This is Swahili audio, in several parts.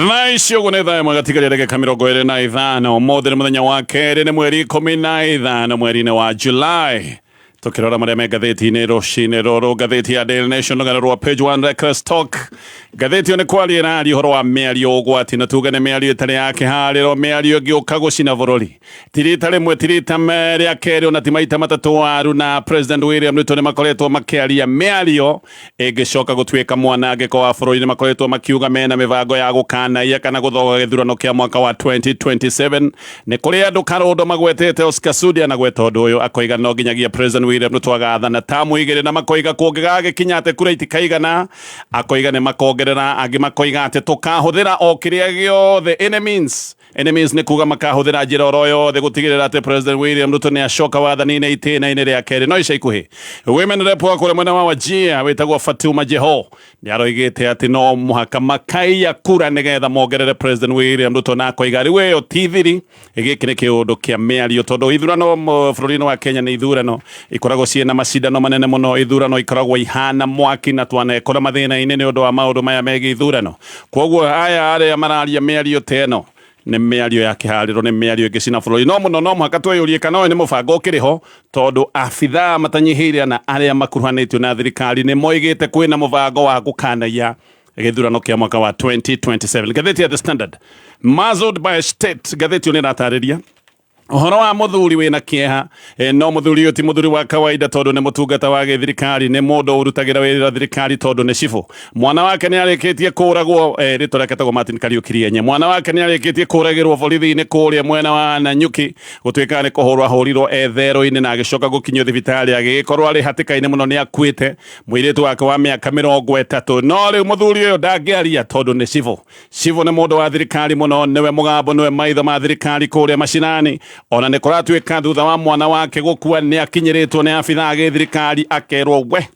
Thaisio gunetha mwagatigaria rege kamirongo iri na ithano mothe muthenya wa keri ni mweri 15 mweri-ini wa July. Tukirora maria me ngatheti-ini rucini ruru, ngatheti ya Daily Nation rugano rwa page 1 Reckless Talk. Ngatheti one kwaria iraria uhoro wa miario ugwati na tuga ni miario itari ya kihariro, miario giuka gucina bururi. Tirita rimwe tirita ria keri ona ti maita matatu waru na President William Ruto ni makoretwo makiaria miario igicoka gutwika mwanangiko wa bururi, ni makoretwo makiuga mena mivango ya gukanaia kana guthoga githurano kia mwaka wa 2027. Ni kuri andu karondo magwetete Oscar Sudi na gweta undu uyu akoiga no nginyagia President William Ruto agathana tamu igiri na makoiga kuongega kinyate kura itikaigana, akoiga ni makongerera agi makoiga ati tukahuthira o kiria giothe enemies ni kuga makahuthira njira oro yothe gutigirira ati President William Ruto ni acoka wathani-ini itena-ini ria keri. No ica ikuhi women rep wa kure mwena wa Wajir witagwo Fatuma Jeho ni aroigite ati no muhaka makaiya kura nigetha mongerere President William Ruto, na akoiga riu iyo tithiri igiki ni kiundu kia miario tondu ithurano bururi-ini wa Kenya ni ithurano ikoragwo ciena macindano manene muno, ithurano ikoragwo ihana mwaki na twanekora mathina-ini ni undu wa maundu maya megi ithurano. Koguo aya aria mararia miario teno ni miario ya kihariro, ni miario igicina bururi. No muno no muhaka tweyurie kana ni mubango ukiriho tondu abitha matanyihiria na aria makuruhanitio na thirikari ni moigite kwina mubango wa gukanaia githurano kia mwaka wa 2027. Gatheti ya The Standard, muzzled by state. Gatheti ni ratariria uhoro wa muthuri wina kieha. No muthuri uti muthuri wa kawaida tondu ni mutungata wa thirikari, ni mundu urutagira wira thirikari tondu ni cibu. Mwana wake ni arikitie kuragwo ritwa rake tagwo Martin Kariuki. Mwana wake ni arikitie kuragirwo borithi-ini kuria mwena wa Nanyuki gutwika ni kuhurwa hurirwo ethero-ini na agicoka gukinyio thibitari agikorwo ari hatika-ini muno ni akuite mwiritu wake wa miaka 30. No riu muthuri uyu ndangiaria tondu ni cibu ni mundu wa thirikari muno, niwe mugambo, niwe maitho ma thirikari kuria macinani. Ona ni kuratwika thutha wa mwana wake gukua ni akinyiritwo ni abitha agi thirikari akerwo we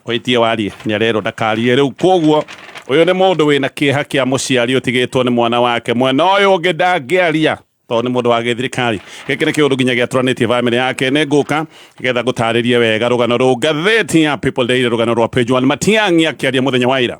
oitie warie ni arero ndakarie riu. Koguo uyu ni mundu wina kieha kia muciari utigitwo ni mwana wake. Mwena uyu ungi ndangiaria tondu ni mundu wa thirikari. Giki ni kiundu nginyagia turanitie family yake ni nguka getha gutaririe wega rugano ru. Ngatheti ya People Daily rugano rwa page 1 Matiang'i akiaria muthenya wa ira.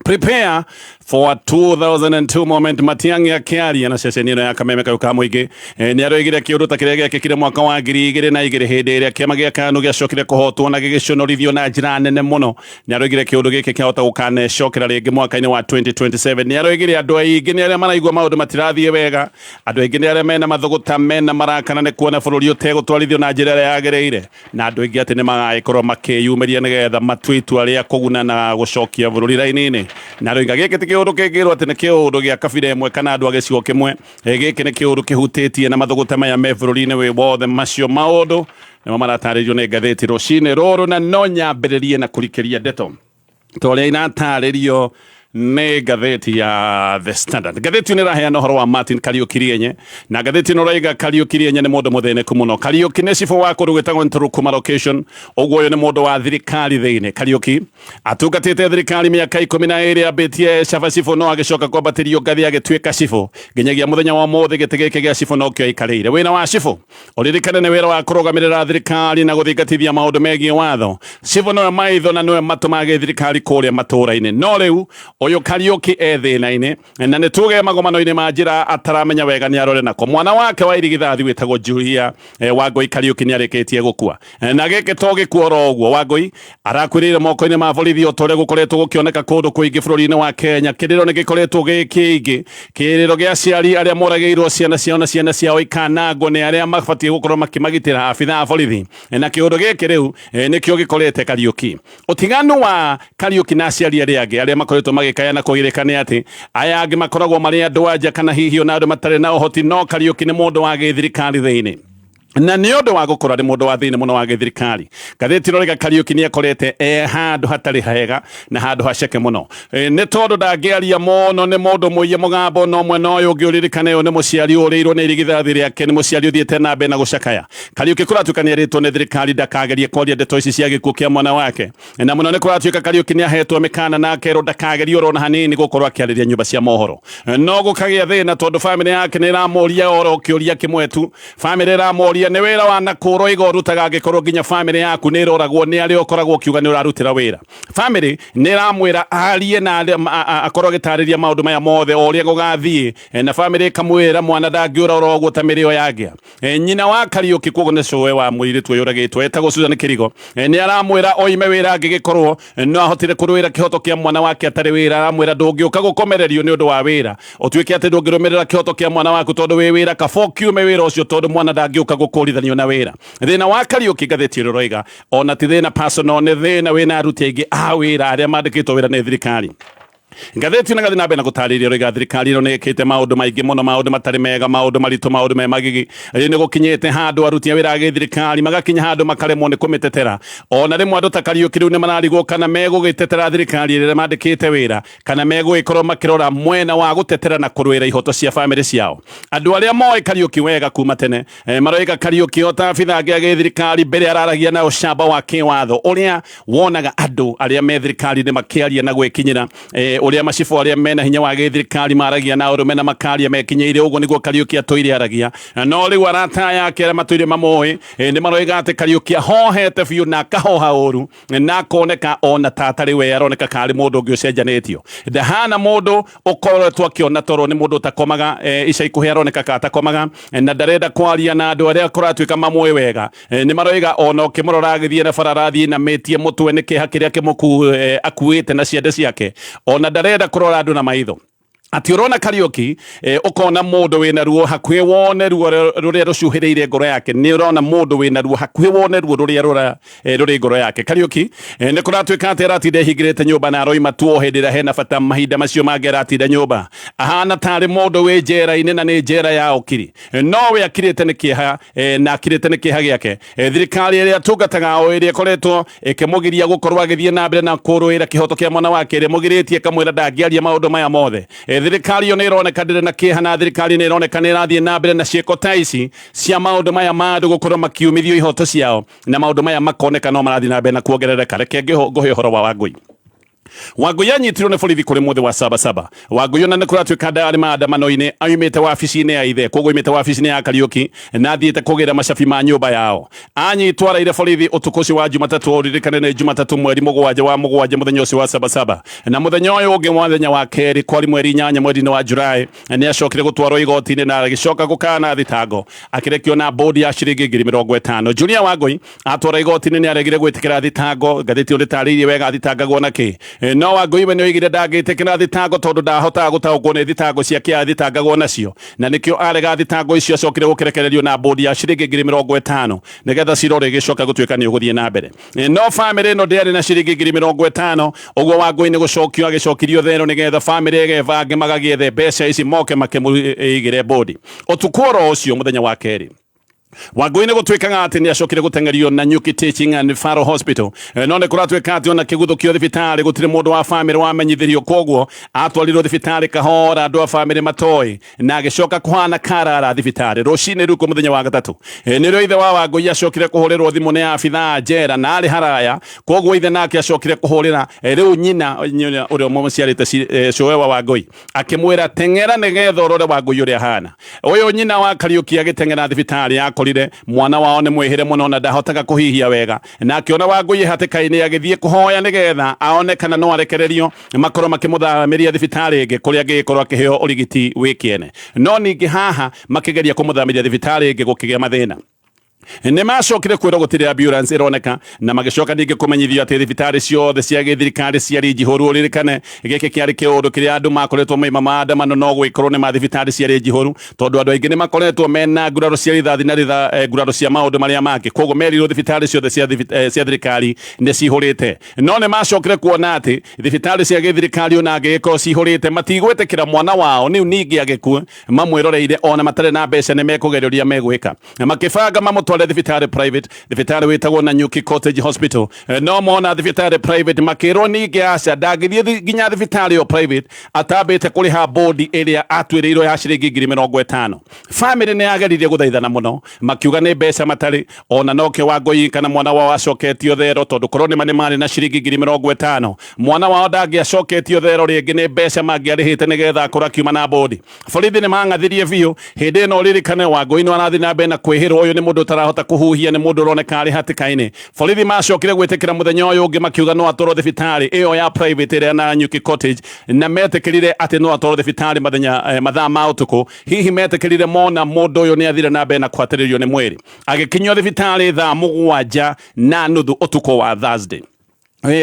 Prepare for a 2002 moment. Matiang'i akiaria na ceceni ino ya Kameme Kayuka Muingi ni aroigire kiundu ta kiria giakikire mwaka wa 2002 hindi iria kiama gia KANU giacokire kuhotwo na gigiconorithio na njira nene muno. Ni aroigire kiundu giki kiahota gukanecokera ringi mwaka-ini wa 2027. Ni aroigire andu aingi ni aria maraigua maundu matirathie wega, andu aingi ni aria mena mathuguta mena marakana ni kuona bururi utegutwarithio na njira iria yagereire, na andu aingi ati ni magaikorwo makiyumiria nigetha matue itua ria kuguna na gucokia bururi raini-ini. Na roiga giki ti kiundu kingirwo ati ni kiundu gia kabira imwe kana andu agicigo kimwe. Giki ni kiundu kihutitie na mathuguta maya me bururi-ini wi wothe. Macio maundu nimo marataririo ni ngatheti rucini ruru, na no nyambiririe na kurikiria ndeto toria inataririo ni ngatheti ya The Standard. Ngatheti ni raheana uhoro wa Martin Kariuki, na ngatheti no raiga Kariuki ni mundu mutheneku muno. Kariuki ni cibu wa kundu gwitagwo Nturukuma location. Uguo uyu ni mundu wa thirikari thiini. Kariuki atungatite thirikari miaka 12 abitie caba cibu, no agicoka kwambatirio ngathi agitwika cibu nginyagia muthenya wa muthi giti giki gia cibu no kio aikarire. Wina wa cibu uririkane ni wira wa kurugamirira thirikari na guthingatithia maundu megie watho. Cibu no maitho na no matumage thirikari kuria matura-ini. No riu uyu Kariuki thina-ini na ni tuge magomano-ini ma njira ataramenya wega ni arore nako. Mwana wake wa irigithathi witagwo Julia Wangui Kariuki ni arikitie gukua, na giki to gikuoro uguo. Wangui arakwirire moko-ini ma borithi otore gukoretwo gukioneka kundu kuingi bururi-ini wa Kenya. Kiriro ni gikoretwo gikiingi, kiriro gia ciari aria morageirwo ciana ciao na ciana ciao ikanango ni aria mabatie gukorwo makimagitira abitha borithi, na kiundu giki riu nikio gikorete Kariuki. Utiganu wa Kariuki na ciari aria angi aria makoretwo magikaya na kugirekania ati aya angi makoragwo mari andu anja kana hihi ona andu matare na uhoti. No Kariuki ni mundu wa thirikari thiini, na ni undu wa gukora ni mundu wa thiini muno wa thirikari. Ngatheti roriga Kariuki ni akorete handu hatari hega na handu haceke muno. Ni tondu ndangiaria muno ni mundu muiye mugambo no mwena uyu ungi uririkane uyu ni muciari urirwo ni irigithathi riake, ni muciari uthiete na mbere na gucakaya. Kariuki kuratuika ni aritwo ni thirikari ndakagerie kwaria ndeto ici cia gikuo kia mwana wake, na muno ni kuratuika Kariuki ni ahetwo mikana na akerwo ndakagerie orona hanini gukorwo akiariria nyumba cia mohoro. No gukagia thina tondu family yake ni iramuria oro kiuria kimwe tu. Family iramuria kĩũria nĩ wĩra wa nakũrwo iga ũrutaga angĩkorwo nginya family yaku nĩ ĩroragwo nĩ arĩa ũkoragwo ũkiuga nĩ ũrarutĩra wĩra. Family nĩ ĩramwĩra arie na akorwo agĩtarĩria maũndũ maya mothe o ũrĩa gũgathiĩ, na family ĩkamwĩra mwana ndangĩũra oro ũguo ta mĩrĩo yangĩa. Nyina wa Kariuki koguo nĩ cũwe wa mũirĩtu ũyũ ũragĩtwo etagwo Susan Kĩrigo, nĩ aramwĩra oime wĩra angĩgĩkorwo no ahotire kũrũĩra kĩhoto kĩa mwana wake atarĩ wĩra. Aramwĩra ndũngĩũka gũkomererio nĩ ũndũ wa wĩra, ũtuĩke atĩ ndũngĩrũmĩrĩra kĩhoto kĩa mwana waku tondũ wĩ wĩra, kaba ũkiume wĩra ũcio tondũ mwana ndangĩũka gũkũrithanio na wĩra. Thĩna wa Kariuki ngathĩti ĩrĩa ũroiga ona ti thĩna personal, nĩ thĩna wĩna aruti aingĩ a wĩra arĩa mandĩkĩtwo wĩra nĩ thirikari. Ngathĩti na gathĩ na mbere na gũtarĩria ũrĩa thirikari ĩno nĩ ĩkĩte maũndũ maingĩ mũno, maũndũ matarĩ mega, maũndũ maritũ, maũndũ me magigi. Nĩ gũkinyĩte handũ aruti a wĩra a thirikari magakinya handũ makaremwo nĩ kũmĩtetera. Ona rĩmwe andũ ta Kariuki rĩu nĩ mararigwo kana megũgĩtetera thirikari ĩrĩa mandĩkĩte wĩra, kana megũgĩkorwo makĩrora mwena wa gũtetera na kũrũĩra ihoto cia family ciao. Andũ arĩa moĩ Kariuki wega kuma tene maroiga Kariuki o ta abitha angĩ a thirikari mbere araragia na ũcamba wa kĩwatho ũrĩa wonaga andũ arĩa me thirikari nĩ makĩaria na gwĩkinyĩra ũrĩa macibu arĩa mena hinya wa thirikari maragia na ũrũme na makaria mekinyĩire ũguo nĩguo Kariuki atũire aragia. No rĩu arata yake arĩa matũire mamũĩ nĩ maroiga atĩ Kariuki ahohete biũ na akahoha ũru na akoneka ona ta atarĩ we, aroneka karĩ mũndũ ũngĩ ũcenjanĩtio. Ndahana mũndũ ũkoretwo akĩona toro nĩ mũndũ ũtakomaga, ica ikuhĩ aroneka ka atakomaga na ndarenda kwaria na andũ arĩa kũratuĩka mamũĩ wega. Nĩ maroiga ona ũkĩmũrora agĩthiĩ na bara arathiĩ na mĩtie mũtwe nĩ kĩeha kĩrĩa akuĩte na ciande ciake, ona ndarenda kũrora andũ na maitho. Ati ũrona Kariuki ũkona mũndũ wĩna ruo hakuhĩ wone ruo rũrĩa rũcuhĩrĩire ngoro yake, nĩ ũrona mũndũ wĩna ruo hakuhĩ wone ruo rũrĩa rũrĩ ngoro yake. Kariuki nĩ kũratuĩka atĩ aratinda ehingĩrĩte nyũmba na aroima tuo hĩndĩ ĩrĩa hena bata mahinda macio mangĩ aratinda nyũmba. Ahana tarĩ mũndũ wĩ njera-inĩ na nĩ njera ya ũkiri, no we akirĩte nĩ kĩeha na akirĩte nĩ kĩeha gĩake. Thirikari ĩrĩa tungataga o ĩrĩa ĩkoretwo ĩkĩmũgiria gũkorwo agĩthiĩ na mbere na kũrũĩra kĩhoto kĩa mwana wake, ĩrĩa mũgirĩtie kamwĩra ndangĩaria maũndũ maya mothe. Thirikari nĩ ĩroneka ndĩrĩ na kĩeha na thirikari nĩ ĩroneka nĩ ĩrathiĩ na mbere na ciĩko ta ici cia maũndũ maya ma andũ gũkorwo makiumithio ihoto ciao, na maũndũ maya makoneka no marathiĩ na mbere na kuongerereka. Reke ngũhe ũhoro wa Wangũi. Wangũi anyitirwo nĩ borithi kũrĩ mũthĩ wa Sabasaba. Wangũi ona nĩ kũratuĩka ndarĩ maandamano-inĩ aumĩte wabici-inĩ ya ithe, koguo aumĩte wabici-inĩ ya Kariuki na athiĩte kũgĩra macabi ma nyũmba yao. Anyitwo araire borithi ũtukũ ũcio wa Jumatatũ, ũririkane nĩ Jumatatũ mweri mũgwanja wa mũgwanja mũthenya ũcio wa Sabasaba. Na mũthenya ũyũ ũngĩ mũthenya wa kerĩ kwari mweri 8 mweri-inĩ wa Julai nĩ acokire gũtwarwo igoti-inĩ na agĩcoka gũkana thitango, akĩrekio na bodi ya ciringi 50,000. Julia Wangũi atwara igoti-inĩ nĩ aregire gwĩtĩkĩra thitango. Ngathĩti ũrĩtarĩirie wega thitangagwo na kĩ. No Wangũi we nĩ oigire ndangĩtĩkĩra thitango tondũ ndahotaga gũtaũkwo nĩ thitango ciake athitangagwo nacio, na nĩkĩo arega thitango icio acokire gũkerekererio na bodi ya ciringi 50,000 nĩgetha cirore gĩcoka gũtuĩka nĩ ũgũthiĩ na mbere. No family ĩno ndĩarĩ na ciringi 50,000, ũguo Wangũi nĩ gũcokio agĩcokirio thero nĩgetha family ĩgebange magagĩethe mbeca ici moke makĩmũigĩre bodi. Ũtukũ oro ũcio mũthenya wa kerĩ Wangũi nĩ gũtuĩkaga atĩ nĩ acokire gũtengerio na Nyuki Teaching and Referral Hospital. No nĩ kũratuĩka atĩ ona kĩguthũkio thibitarĩ gũtirĩ mũndũ wa family wamenyithirio, koguo atwarirwo thibitarĩ kahora, andũ a family matoĩ, na agĩcoka kũhana karara thibitarĩ. Rũcinĩ rũkũ mũthenya wa gatatũ nĩrĩo ithe wa Wangũi acokire kũhũrĩrwo thimũ nĩ abithaa njera na arĩ haraya, koguo ithe nake acokire kũhũrĩra rĩu nyina ũrĩa mũciarĩte cũwe wa Wangũi, akĩmwĩra teng'era nĩgetha ũrore Wangũi ũrĩa ahana. Ũyũ nyina wa Kariuki agĩteng'era thibitarĩ akorire mwana wao nĩ mwĩhĩre mũno na ndahotaga kũhihia wega, na akĩona Wangũi hatĩka-inĩ agĩthiĩ kũhoya nĩgetha aone kana no arekererio makorwo makĩmũthamĩria thibitarĩ ĩngĩ kũrĩa angĩgĩkorwo akĩheo ũrigiti wĩkĩene. No ningĩ haha makĩgeria kũmũthamĩria thibitarĩ ĩngĩ gũkĩgĩa mathĩna. Nĩ macokire kwĩrwo gũtirĩ ambulance ĩroneka, na magĩcoka ningĩ kũmenyithio atĩ thibitarĩ ciothe cia gĩthirikari ciarĩ njihũru. Ũririkane gĩkĩ kĩarĩ kĩũndũ kĩrĩa andũ makoretwo maima maandamano no gũgĩkorwo nĩ mathibitarĩ ciarĩ njihũru, tondũ andũ aingĩ nĩ makoretwo mena nguraro cia rithathi na nguraro cia maũndũ marĩa mangĩ, koguo merirwo thibitarĩ ciothe cia thirikari nĩ cihũrĩte. No nĩ macokire kuona atĩ thibitarĩ cia gĩthirikari ona angĩgĩkorwo cihũrĩte matigwĩtĩkĩra mwana wao nĩu ningĩ agĩkua mamwĩroreire ona matarĩ na mbeca nĩ mekũgeria ũrĩa megwĩka, makĩbanga mamũtware more thibitari private thibitari witagwo Nanyuki Cottage Hospital no mona thibitari private makironi giaca ndangithie ginya thibitari yo private atambite kuriha bodi iria atwirirwo ya ciringi 50,000 family ni yageririe guthaithana muno makiuga ni mbeca matari ona noke Wangui kana mwana wao acoketio thero tondu koroni mani na ciringi 50,000 mwana wao ndangiacoketio thero ringi ni mbeca mangiarihite nigetha akora kiuma na bodi borithi ni mangathirie biu hindi no ririkane Wangui ni wanathi na mbere na kwihirwo uyu ni mundu tarahota kuhuhia ni mundu uroneka ari hatikaini borithi macokire gwitikira muthenya uyu ungi makiuga no atoro thibitari iyo ya private iria na Nanyuki Cottage na metikirire ati no atoro thibitari mathaa ma utuku hihi metikirire mona mundu uyu ni athire na mbere na kwatiririo ni mwiri agikinywo thibitari thaa 7:30 utuku wa Thursday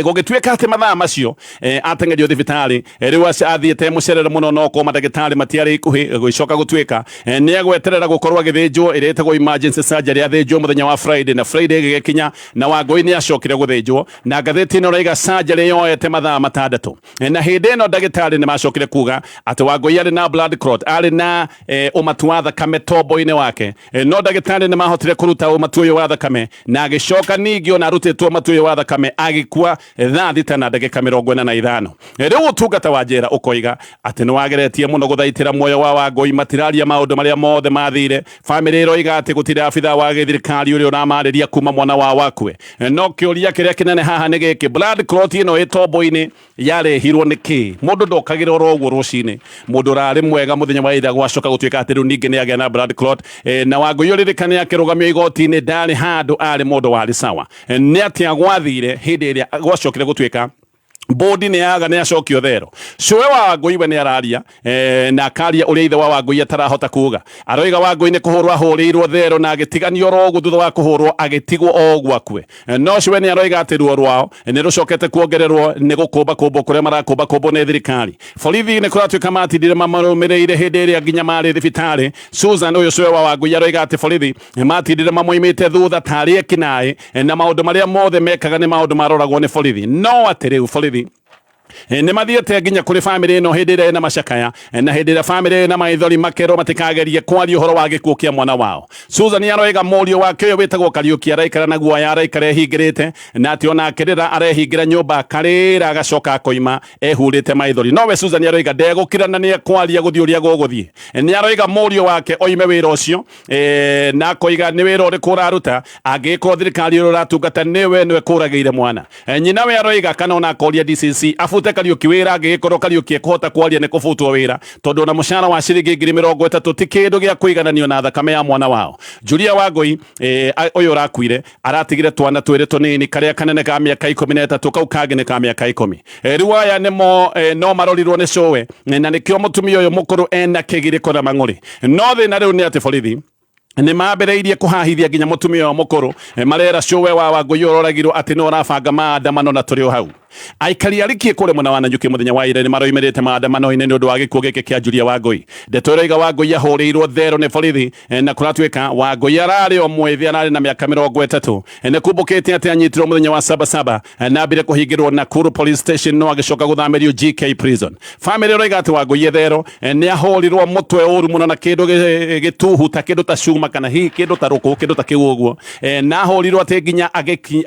gogituika ati mathaa macio atengerio thibitari riu athiete mucerere muno no ko madagitari matiari ikuhi gwicoka gutuika ni agweterera gukorwa githinjwo iretagwo emergency surgery athinjwo muthenya wa Friday na Friday gigikinya na Wangui ni acokire guthinjwo na ngatheti no raiga surgery yoete mathaa 6 na hindi ino dagitari ni macokire kuga ati Wangui ari na blood clot ari na umatu wa thakame tombo-ini wake no dagitari ni mahotire kuruta umatu uyu wa thakame na agicoka ningio na rutitwo umatu uyu wa thakame agikua thaa 6 na ndagika 45 riu utungata wa njera ukoiga ati ni wageretie muno guthaitira muoyo wa Wangui matiraria maundu maria mothe mathire family iroiga ati gutire afitha wa githirikari uri uramariria kuma mwana wa wakwe no kiuria kiria kinene haha ni giki blood clot ino itombo-ini yarehirwo niki mundu ndokagira oro uguo rucini mundu rari mwega muthenya wa ira gwacoka gutuika ati riu ningi ni agia na blood clot na Wangui uririkane akirugamio igoti-ini ndari handu ari mundu wari sawa ni atia gwathire hindi iria gwacokire gutuika bodi ni yaga ni acokio thero cwe wa Wangui we ni araria na akaria uria ithe wa Wangui atarahota kuga aroiga Wangui ni kuhurwa hurirwo thero na agitiganio rogu thutha wa kuhurwo agitigwo ogwa kwe no cwe ni aroiga ati ruo rwao ni rucokete kuongererwo ni gukumba kumbo kuria marakumba kumbo ni thirikari borithi ni kuratuika matindire marumireire hindi iria nginya mari thibitari Susan uyu cwe wa Wangui aroiga ati borithi matindire mamoimite thutha tari ekinae na maundu maria mothe mekaga ni maundu maroragwo ni borithi no ati riu borithi ni mathiete nginya kuri family ino hindi ira na macakaya na hindi ira family na maithori makero matikagerie kwaria uhoro wa gikuo kia mwana wao Susan aroiga murio wake uyu witagwo Kariuki araikara na guoya araikara ehingirite na ati ona akirira arehingira nyumba karira agacoka akoima ehurite maithori no we Susan aroiga ndegukira na ni kwaria guthii uria guguthii ni aroiga murio wake oime wira ucio na koiga ni wira uri kuraruta agiko thirikari uratungata niwe niwe kurageire mwana nyina we aroiga kana ona akoria DCC afute Kariuki wira agikorwo Kariuki ekota kwaria ni kubutwo wira tondu na mushara wa ciringi 30 ti kindu gia kuigananio na thakame ya mwana wao Julia Wangui uyu rakwire aratigire twana twiri tunini karia kanene ka miaka 13 kau kangine ka miaka 10 riu aya nimo no marorirwo ni cowe na nikio mutumia uyu mukuru ena kigiriko na mang'uri no thina riu ni ati borithi ni mabereirie kuhahithia nginya mutumia wa mukuru marera cowe wa Wangui uroragirwo ati no arabanga maandamano na turi hau aikari arikie kure mwana wa Nanyuki muthenya wa ira ni maroimerete maandamano-ini ni undu wa gikuo giki kia Julia Wangui ndeto iroiga Wangui ahuriirwo thero ni borithi na kuratuika Wangui arari o mwithi arari na miaka 30 ni kumbukite ati anyitirwo muthenya wa Sabasaba na mbire kuhingirwo Nakuru police station no agicoka guthamirio GK prison family iroiga ati Wangui thero ni ahurirwo mutwe uru muno na kindu gituhu ta kindu ta cuma kana hi kindu ta ruku kindu ta kiuguo na ahurirwo ati nginya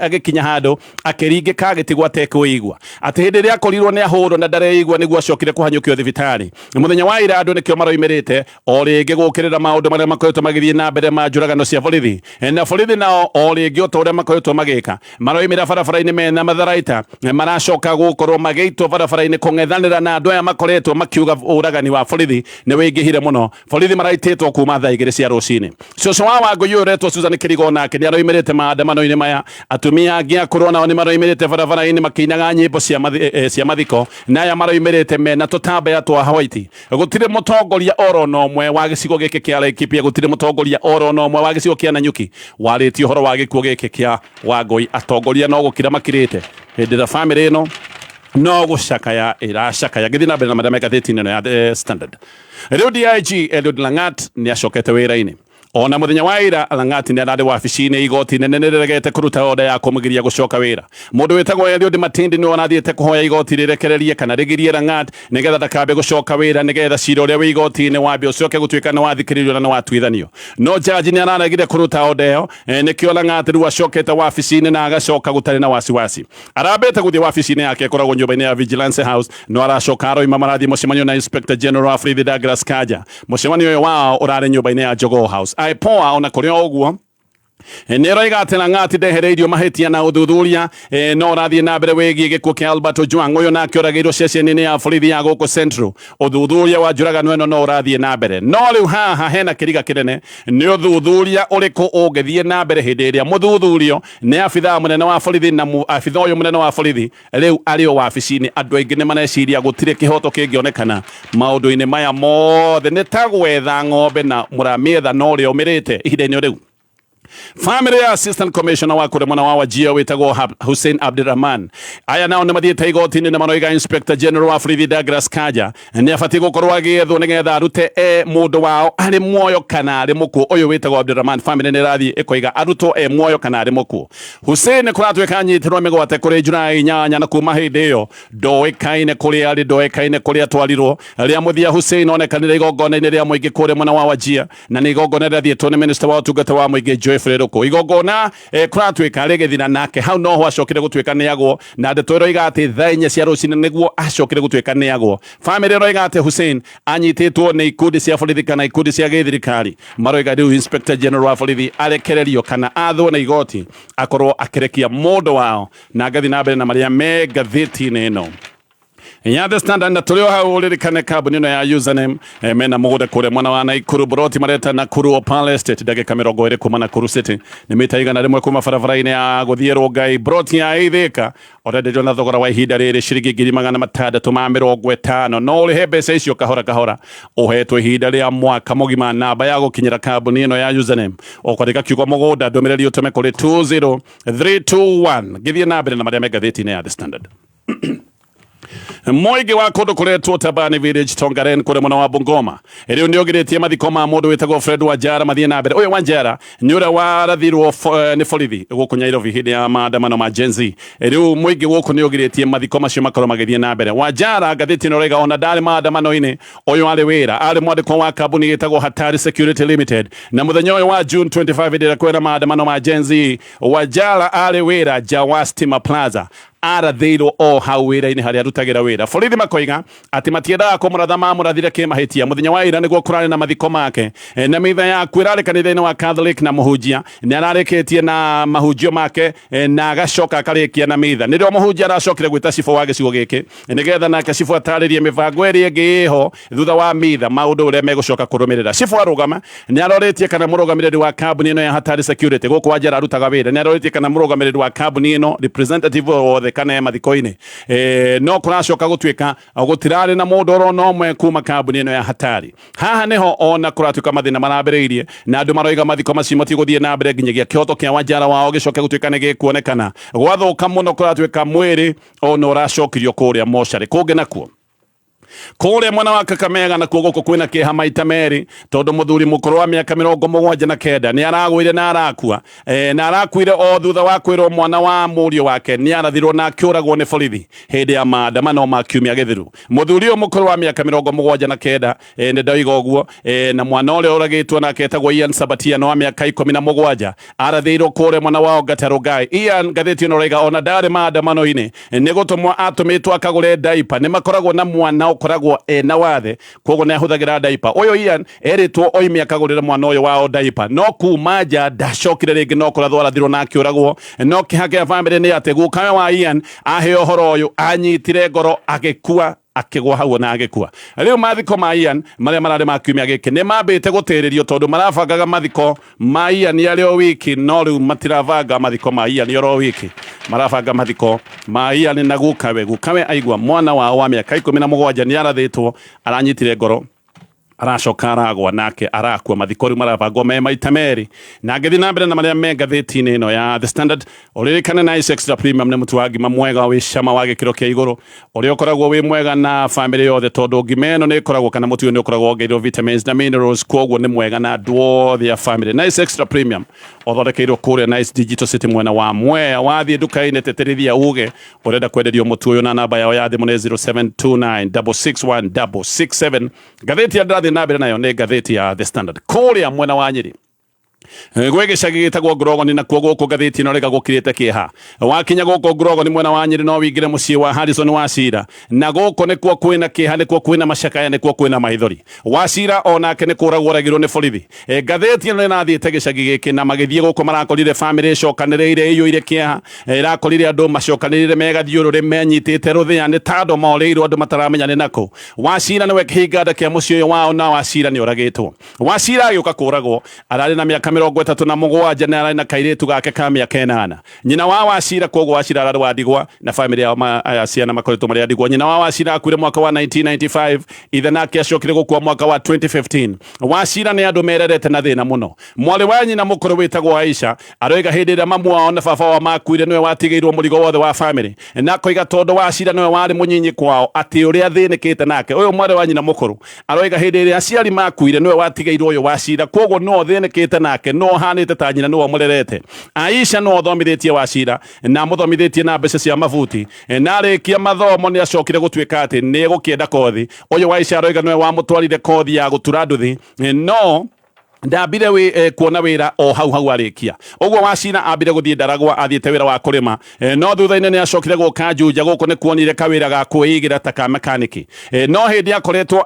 agikinya handu akiringika agitigwo atekui ati hindi ria akorirwo ni ahuro na ndareigwa niguo acokire kuhanyukio thibitari muthenya wa ira andu nikio maroimerete o ringi gukirira maundu maria makoretwo magithie na mbere ma njuragano cia borithi na borithi nao o ringi o uria makoretwo magika maroimira barabara-ini mena matharaita maracoka gukorwo magiitwo barabara-ini kung'ethanira na andu aya makoretwo makiuga uragani wa borithi ni wingihire muno borithi maraititwo kuma thaa 2 cia rucini coco wa Wangui uretwo Susan Kirigo nake ni aroimerete maandamano-ini maya atumia angi akuru nao ni maroimerete barabara-ini makinaga nyimbo cia mathiko na aya maroimerete mena tutambea twa white gutire mutongoria oro no mwe wa gicigo giki kia Laikipia gutire mutongoria oro no mwe wa gicigo kia Nanyuki wariti uhoro wa gikuo giki kia Wangui atongoria no gukira makirite hindi da family ino no gucakaya iracakaya githina mbere na maria megatheti ino ya Standard riu DIG Eliud Langat ni acokete wira-ini ona muthenya wa ira Lang'ati ni arari wabici-ini igoti nene niregete kuruta oda ya kumugiria gucoka wira. Mundu witagwo Eliud Matindi ni onathiete kuhoya igoti rirekererie kana rigirie Lang'ati nigetha ndakabe gucoka wira nigetha cira uria wi igoti-ini wambe ucoke gutuika ni wathikiririo na ni watwithanio. No jaji ni aranagire kuruta oda iyo nikio Lang'ati riu acokete wabici-ini na agacoka gutari na wasiwasi. Arambete guthie wabici-ini yake ikoragwo nyumba-ini ya Vigilance House no aracoka aroima marathi mucemanio na Inspector General Afrithi Douglas Kanja. Mucemanio uyu wao urari nyumba-ini ya Jogoo House. Aipoa ona kuri oguo Neroiga ati Lang'ati ndehereirio mahitia na uthuthuria no rathie na mbere wigie gikuo kia Albert Ojwang uyu nake orageirwo ceceni-ini ya borithi ya guku Central. Uthuthuria wa njuragano ino no rathie na mbere no riu haha hena kiriga kinene ni uthuthuria uriku ungithie na mbere hindi iria muthuthurio ni abithaa munene wa borithi na abithaa uyu munene wa borithi riu ari o wabici-ini. Andu aingi ni maneciria gutire kihoto kingionekana maundu-ini maya mothe ni ta gwetha ng'ombe na muramietha no ria umirite ihinda-ini riu. Family Assistant Commissioner wa kure mwana wa Wajir witagwo Hussein Abdirahman aya nao ni mathiete igoti-ini na maroiga Inspector General Afrithi Douglas Kanja ni abati gukorwo agithwo nigetha arute mundu wao ari muoyo kana ari mukuo. Uyu witagwo Abdirahman family ni rathi ikoiga arutwo muoyo kana ari mukuo. Hussein kuratwika anyitirwo migwate kuri Julai 8 na kuma hindi iyo ndoikaine kuri ari ndoikaine kuri atwarirwo ria muthia. Hussein onekanire igongona-ini ria muingi kure mwana wa Wajir na ni igongona riathietwo ni Minister wa utungata wa muingi Freruko igongona kuratwika rigithina nake hau no ho acokire gutwika niagwo na ndeto iroiga ati thaa 4 cia rucini niguo acokire gutwika niagwo. Family iroiga ati Hussein anyititwo ni ikundi cia borithi kana ikundi cia githirikari. Maroiga riu Inspector General wa borithi arekererio kana athwo na igoti akorwo akirekia mundu wao na agathi na mbere na maria me ngathiti-ini ino. The Standard na tulio hau ririkane kabuni ino ya Username mena mugude kure mwana wa Naikuru Buroti mareta Nakuru Opal Estate ndagika 20 kuma Nakuru City ni mita igana rimwe kuma barabara-ini ya guthie Rongai Buroti ya Ithika orenderio na thogora wa ihinda riri ciringi 650 no urihe mbeca icio kahora kahora uhetwo ihinda ria mwaka mugima. Namba ya gukinyira kabuni ino ya Username ukwandika kiugo mugunda ndumiriri utume kuri 20321 githie na mbere na maria megatheti-ini ya The Standard. Moigi wa kundu kuretwo Tabani Village Tongaren kure mwana wa Bungoma riu ni ogiritie mathiko ma mundu witagwo Fred Wanjara mathie na mbere. Uyu Wanjara ni uria warathirwo ni borithi guku Nairobi hindi ya maandamano ma Gen Z. Riu muingi guku ni ogiritie mathiko macio makorwo magithie na mbere. Wanjara ngathiti no rega ona ndari maandamano-ini uyu ari wira ari mwandiko wa kambuni gitagwo Hatari Security Limited na muthenya uyu wa June 25 ndira kwera maandamano ma Gen Z. Wanjara ari wira Jawastima Plaza arathirwo o hau wira-ini haria arutagira wira. Borithi makoiga ati matiendaga kumuratha mamurathire kimahitia. Muthenya wa ira niguo kurari na mathiko make na mitha yaku irari kanitha-ini wa Catholic na muhunjia ni ararikitie na mahunjio make na agacoka akarikia na mitha. Nirio muhunjia aracokire gwita cibo wa gicigo giki nigetha nake cibo ataririe mibango iri ingi iho thutha wa mitha maundu uria megucoka kurumirira. Cibo arugama ni aroritie kana murugamiriri wa kambuni ino ya Hatari Security guku Wanjara arutaga wira ni aroritie kana murugamiriri wa kambuni ino representative o kana mathiko-ini no kuracoka gutwika gutirari na mundu oro no mwe kuma kambuni ino ya Hatari. Haha niho ona kuratwika mathina marambiriirie na andu maroiga mathiko macio matiguthie na mbere nginyagia kihoto kia Wanjara wao gicoke gutwika ni gikuonekana gwathuka muno kuratwika mwiri ona uracokirio kuria mochari kungi nakuo kure mwana wa Kakamega na kuguko kwina kiha maita meri tondu muthuri mukuru wa miaka 79 ni aragwire na arakua na arakuire o thutha wa kwirwo mwana wa murio wake ni arathirwo na akiuragwo ni borithi hindi ya maandamano ma kiumia githiru. Muthuri mukuru wa miaka 79 ni ndoiga uguo na mwana uria uragitwo na ketagwo Ian Sabatia no wa miaka 17 arathirwo kure mwana wao Gatarugai. Ian gatheti no rega ona ndari maandamano-ini ni gutumwa atumitwo akagure diaper ni makoragwo na mwana koragwo na wathe koguo ni ahuthagira diaper. Uyu Ian eritwo oimia akagurira mwana uyu wao diaper no kuma nja ndacokire ringi no kurathwo arathirwo na akiuragwo. No kihake ya family ni ati gukawe wa Ian ahe uhoro uyu anyitire ngoro agikua akigwa hau na agikua. Riu mathiko ma Ian maria marari makiumia giki ni mambite gutiririo tondu marabangaga mathiko ma Ian yari o wiki no riu matiravanga mathiko ma Ian yoro wiki marabanga mathiko ma Ian na gukawe aigua mwana wao wa miaka 17 ni arathitwo aranyitire ngoro aracoka aragwa nake arakua mathikori marabangwo me maita meri na ngethi na mbere na maria me ngathĩti-inĩ ĩno ya The Standard ũririkane Nice Extra Premium nĩ mũtu wa ngima mwega wĩ cama wa gĩkĩro kĩa igũrũ ũrĩa ũkoragwo wĩ mwega na famĩlĩ yothe tondũ ngima ĩno nĩ ĩkoragwo kana mũtu ũyũ nĩ ũkoragwo wongereirwo vitamins na minerals koguo nĩ mwega na andũ othe a family. Nice Extra Premium ũthondekeirwo kũrĩa Nice Digital City mwena wa Mwea wathiĩ nduka-inĩ teterithia uge ũrenda kwenderio mũtu ũyũ na namba yao ya thimũ nĩ 0729661667. Ngathĩti ya ndathi na mbere nayo nĩ ngathĩti ya The Standard kũrĩa mwena wa Nyeri gwĩ gĩcagi gĩtagwo Ngorogoni nakuo gũkũ ngathĩti ĩno rĩga gũkirĩte kĩeha wakinya gũkũ Ngorogoni mwena wa Nyeri no wĩingĩre mũciĩ wa Harrison Wachira na gũkũ nĩkuo kwĩna kĩeha nĩkuo kwĩna macakaya nĩkuo kwĩna maithori. Wachira onake nĩ kũragwo oragirwo nĩ borithi. Ngathĩti ĩno ĩrathiĩte gĩcagi gĩkĩ na magĩthiĩ gũkũ marakorire famĩlĩ ĩcokanĩrĩire ĩiyũire kĩeha ĩrakorire andũ macokanĩrĩire megathiũrũrĩ menyitĩte rũthĩa nĩ ta andũ morĩirwo andũ mataramenya nĩ nakũ. Wachira nĩwe kĩhinganda kĩa mũciĩ ũyũ wao na Wachira nĩ oragĩtwo. Wachira agĩũka kũragwo ararĩ na mĩaka 37 na ararĩ na kairĩtu gake ka mĩaka 8. Nyina wa Wachira koguo Wachira ararĩ wa ndigwa na famĩlĩ yao ciana makoretwo marĩ a ndigwa. Nyina wa Wachira akuire mwaka wa 1995 ithe nake acokire gũkua mwaka wa 2015. Wachira nĩ andũ mererete na thĩna mũno. Mwarĩ wa nyina mũkũrũ wĩtagwo Aisha aroiga hĩndĩ ĩrĩa mamu wao na baba wao makuire nĩwe watigĩirwo mũrigo wothe wa famĩlĩ na koiga tondũ Wachira nĩwe warĩ mũnyinyi kwao atĩ ũrĩa thĩnĩkĩte nake ũyũ mwarĩ wa nyina mũkũrũ aroiga hĩndĩ ĩrĩa aciari makuire nĩwe watigĩirwo ũyũ Wachira koguo no thĩnĩkĩte nake no hanĩte ta nyina nĩwe mũrerete. Aisha no thomithĩtie Wachira na mũthomithĩtie na mbeca cia mabuti na arĩkia mathomo nĩ acokire gũtuĩka atĩ nĩ egũkĩenda kothi. Ũyũ wa Aisha aroiga nĩwe wamũtwarire kothi ya gũtura nduthi no ndambire kuona wĩra o hau arĩkia. Ũguo Wachira ambire gũthiĩ Ndaragwa athiĩte wĩra wa kũrĩma no thutha-inĩ nĩ acokire gũka Juja gũkũ nĩ kuonire kawĩra ga kwĩigĩra ta ka mekaniki no hĩndĩ akoretwo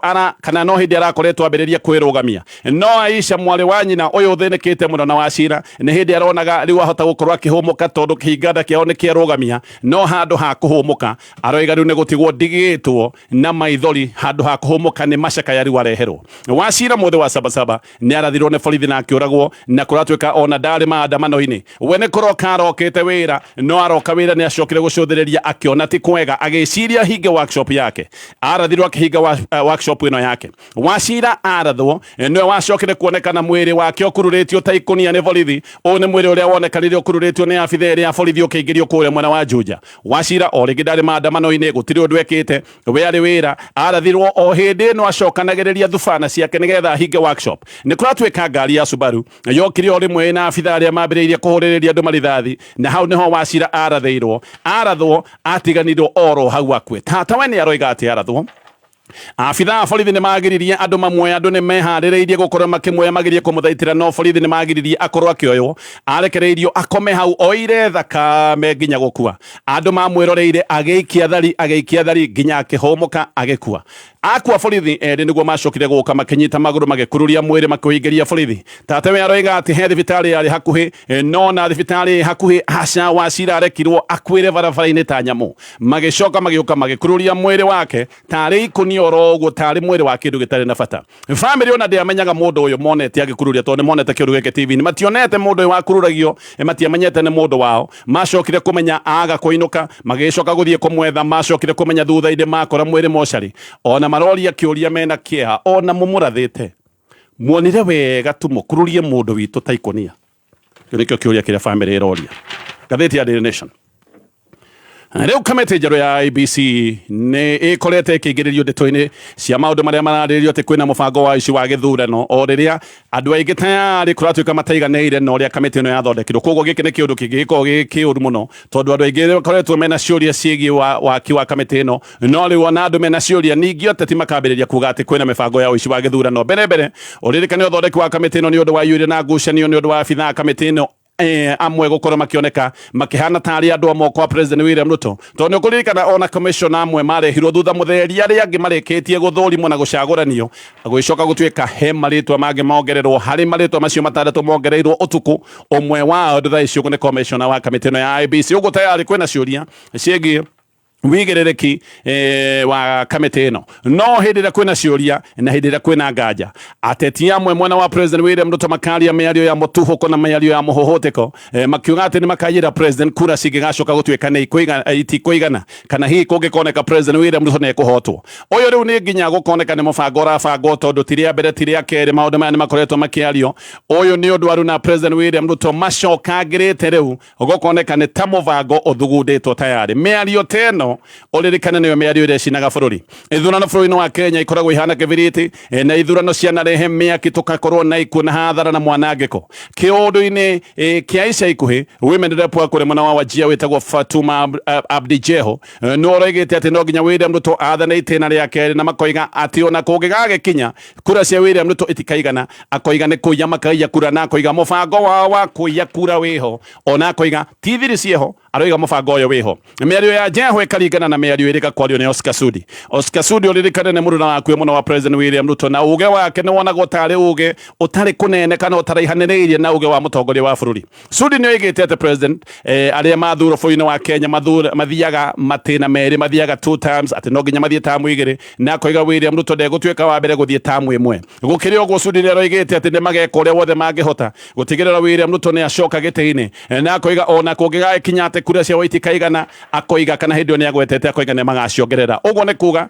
no hĩndĩ arakoretwo ambĩrĩria kwĩrũgamia. No Aisha mwarĩ wa nyina ũyũ thĩnĩkĩte mũno na Wachira nĩ hĩndĩ aronaga rĩu ahota gũkorwo akĩhũmũka tondũ kĩhinganda kĩao nĩ kĩarũgamia no handũ ha kũhũmũka aroiga rĩu nĩ gũtigwo ndigĩtwo na maithori handũ ha kũhũmũka nĩ macakaya rĩu areherwo. Wachira mũthĩ wa Sabasaba nĩ arathirwo nĩ borithi na akĩũragwo na kũratuĩka ona ndarĩ maandamano-inĩ. We nĩ kũroka arokĩte wĩra no aroka wĩra nĩ acokire gũcũthĩrĩria akĩona ti kwega agĩciria hinge workshop yake. Arathirwo akĩhinga workshop ĩno yake. Wachira arathwo nĩwe wacokire kuonekana mwĩrĩ wake ũkururĩtio ta ikũnia nĩ borithi. Ũyũ nĩ mwĩrĩ ũrĩa wonekanire ũkururĩtio nĩ abitha ĩrĩa ya borithi ũkĩingĩrio kũrĩa mwena wa Juja. Wachira o rĩngĩ ndarĩ maandamano-inĩ gũtirĩ ũndũ ekĩte we arĩ wĩra arathirwo o hĩndĩ ĩno acokanagĩrĩria thubana ciake nĩgetha hinge workshop. Nĩ kũratuĩka ngari ya Subaru yokire o rĩmwe na abitha arĩa mambĩrĩirie kũhũrĩrĩria andũ marithathi na hau nĩho Wachira arathwo atiganirwo oro hau akue. Tatawe nĩ aroiga atĩ arathwo. Abitha a borithi nĩ magiririe andũ mamwe andũ nĩ meharĩrĩirie gũkorwo makĩmuoya magirie kũmũthaitĩra no borithi nĩ magiririe akorwo akĩoywo arekereirio akome hau oire thakame nginya gũkua. Andũ mamwĩroreire agĩikia thari nginya akĩhũmũka agĩkua. Akua borithi erĩ nĩguo macokire gũka makĩnyita magũrũ magĩkururia mwĩrĩ makĩũingĩria borithi. Tatawe aroiga atĩ he thibitarĩ yarĩ hakuhĩ no na thibitarĩ hakuhĩ aca Wachira arekirwo akuĩre barabara-inĩ ta nyamũ. Magĩcoka magĩũka magĩkururia mwĩrĩ wake tarĩ ikũnia oro ũguo tarĩ mwĩrĩ wa kĩndũ gĩtarĩ na bata. Famĩlĩ ona ndĩamenyaga mũndũ ũyũ monete agĩkururia tondũ nĩ monete kĩndũ gĩkĩ TV-inĩ mationete mũndũ ũyũ wakururagio matiamenyete nĩ mũndũ wao. Macokire kũmenya aga kũinũka magĩcoka gũthiĩ kũmwetha macokire kũmenya thutha-inĩ makora mwĩrĩ mocarĩ ona maroria kĩũria mena kĩeha ona mũmũrathĩte muonire wega tu mũkururie mũndũ witũ ta ikũnia. Kĩu nĩkĩo kĩũria kĩrĩa famĩlĩ ĩroria. Ngathĩti ya Daily Nation. Rĩu kamĩtĩ njerũ ya IEBC nĩ ĩkorete ĩkĩingĩrĩrio ndeto-inĩ cia maũndũ marĩa mararĩrĩrio atĩ kwĩna mũbango wa ici wa gĩthurano o rĩrĩa andũ aingĩ tayarĩ kũratuĩka mataiganĩire na ũrĩa kamĩtĩ ĩno yathondekirwo. Koguo gĩkĩ nĩ kĩũndũ kĩngĩgĩkorwo gĩ kĩũru mũno tondũ andũ aingĩ makoretwo mena ciũria ciĩgiĩ waki wa kamĩtĩ ĩno no rĩu ona andũ mena ciũria ningĩ ateti makambĩrĩria kuga atĩ kwĩna mĩbango ya ici wa gĩthurano. Mbere ũririkane ũthondeki wa kamĩtĩ ĩno nĩ ũndũ wa yũire na ngucanio nĩ ũndũ wa abitha a kamĩtĩ ĩno amwe gũkorwo makĩoneka makĩhana tarĩ andũ a moko wa President William Ruto tondũ nĩ ũkũririkana ona commission amwe marehirwo thutha mũtheri arĩa angĩ marĩkĩtie gũthũrimwo na gũcagũranio gũgĩcoka gũtuĩka he marĩtwa mangĩ mongererwo harĩ marĩtwa macio matandatũ mongereirwo ũtukũ ũmwe wao thaa icio nĩ commission wa kamĩtĩ ĩno ya IEBC. Ũguo tayarĩ kwĩna ciũria ciĩgiĩ wigirereki wa kamete no hindi kwina ciuria na hindi kwina nganja ateti amwe mwena wa president William Ruto makaria miario ya mutuhuko na miario ya muhohoteko makiuga ati ni makayira president kura cigigacoka gutwika ni ikuigana kana hi kungikoneka president William Ruto ne kuhotwo uyu riu ni nginya gukoneka ni mubango rabango tondu tiria mbere tiria keri maundu maya ni makoretwo makiario uyu ni undu aru na president William Ruto macokangirite riu gukoneka ni ta mubango uthugunditwo tayari miario teno olirikana niyo miario ire cinaga bururi ithurano bururi wa Kenya ikoragwo ihana kibiriti na ithurano cianarehe miaki tukakorwo na ikuo na hathara na mwanangiko kiundu-ini kia ica ikuhi women rep wa kure mwana wa Wajir witagwo Fatuma Abdi Jeho no roigite ati no nginya William Ruto athana itena ria keri na makoiga ati ona kungigage kinya kura cia William Ruto itikaigana akoiga ni kuya makaiya kura na akoiga mubango wa kuya kura wiho ona akoiga tithiri cieho aroiga mubango uyu wiho miario ya Jeho ikaringana na miario irika kwario ni Oscar Sudi ulirikana ni muruna wakwe muno wa president William Ruto na uge wake ni wonagwo tari uge utari kunene kana utari haniriirie na uge wa mutongoria wa bururi Sudi ni oigite ati president aria mathuro bururi wa Kenya mathiaga matina meri mathiaga 2 times ati no nginya mathie tamu igiri na koiga William Ruto ndegutwika wa mbere guthie tamu imwe gukiri ogwo Sudi ni oigite ati ni mageka uria wothe mangihota gutigirira William Ruto ni acoka giti-ini na koiga ona kungigae kinyate kura cia waiti kaigana akoiga kana hindi ni agwetete akoiga ni magaciongerera uguo ni kuga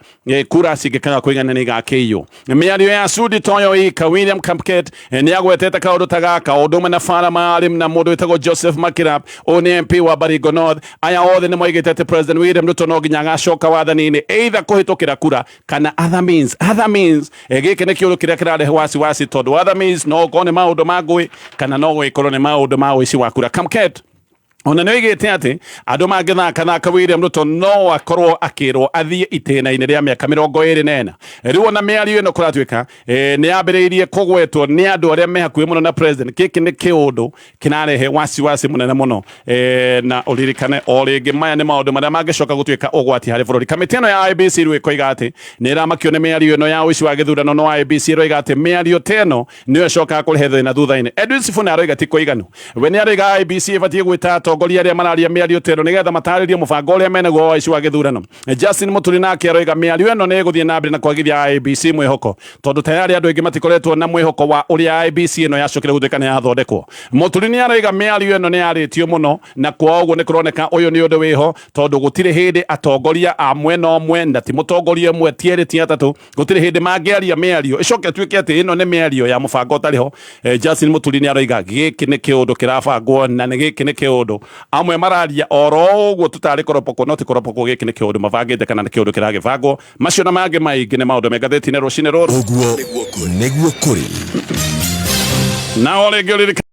kura cingikaga kuigana ni gakiyo miario ya Sudi toyo ika William Kamket ni agwetete kaundu tagaka uduma na farama arim na mundu witagwo Joseph Makirap oni MP wa Baringo North aya othe ni moigite ati president William Ruto no nginya agacoka wathani-ini either kuhitukira kura kana other means giki ni kiuru kiria kirarehe wasiwasi tondu other means no gone maundu magui kana no gwikorwo ni maundu ma uici wa kura Kamket ona noigite ati andu mangithaka William Ruto no akorwo akirwo athie itena-ini ria miaka 24 riu ona miario ino kuratwika ni ambiriirie kugwetwo ni andu aria mehakuhi muno na president kiki ni kiundu kinarehe wasiwasi munene muno na uririkane o ringi maya ni maundu maria mangicoka gutwika ugwati hari bururi kamiti ino ya IEBC riu ikoiga ati ni iramakio ni miario ino ya uici wa githurano no IEBC roiga ati miario teno niyo icokaga kurihe thina thutha-ini Edwin Sifuna aroiga ti kuiganu we ni aroiga IEBC ibatie gwita atongoria aria mararia miario teno nigetha mataririe mubango uria menaguo wa ici wa githurano Justin Muturi nake aroiga miario ino ni guthie na mbere na kwagithia IEBC mwihoko tondu tayari andu aingi matikoretwo na mwihoko wa uria IEBC ino yacokire guthika ni yathondekwo Muturi ni aroiga miario ino ni yaritio muno na kwa uguo ni kuroneka uyu ni undu wiho tondu gutire hindi atongoria a mwena omwe na ti mutongoria umwe tieri ti atatu gutire hindi mangiaria miario icoke twike ati ino ni miario ya mubango tariho Justin Muturi ni aroiga giki ni kiundu kirabangwo na ni giki ni kiundu amwe mararia oro uguo tutari koropoko no ti koropoko giki ni kiundu mabangite kana ni kiundu kiragibangwo macio na mangi maingi ni maundu megatheti ni rucine ruru uguo niguo kuri na ole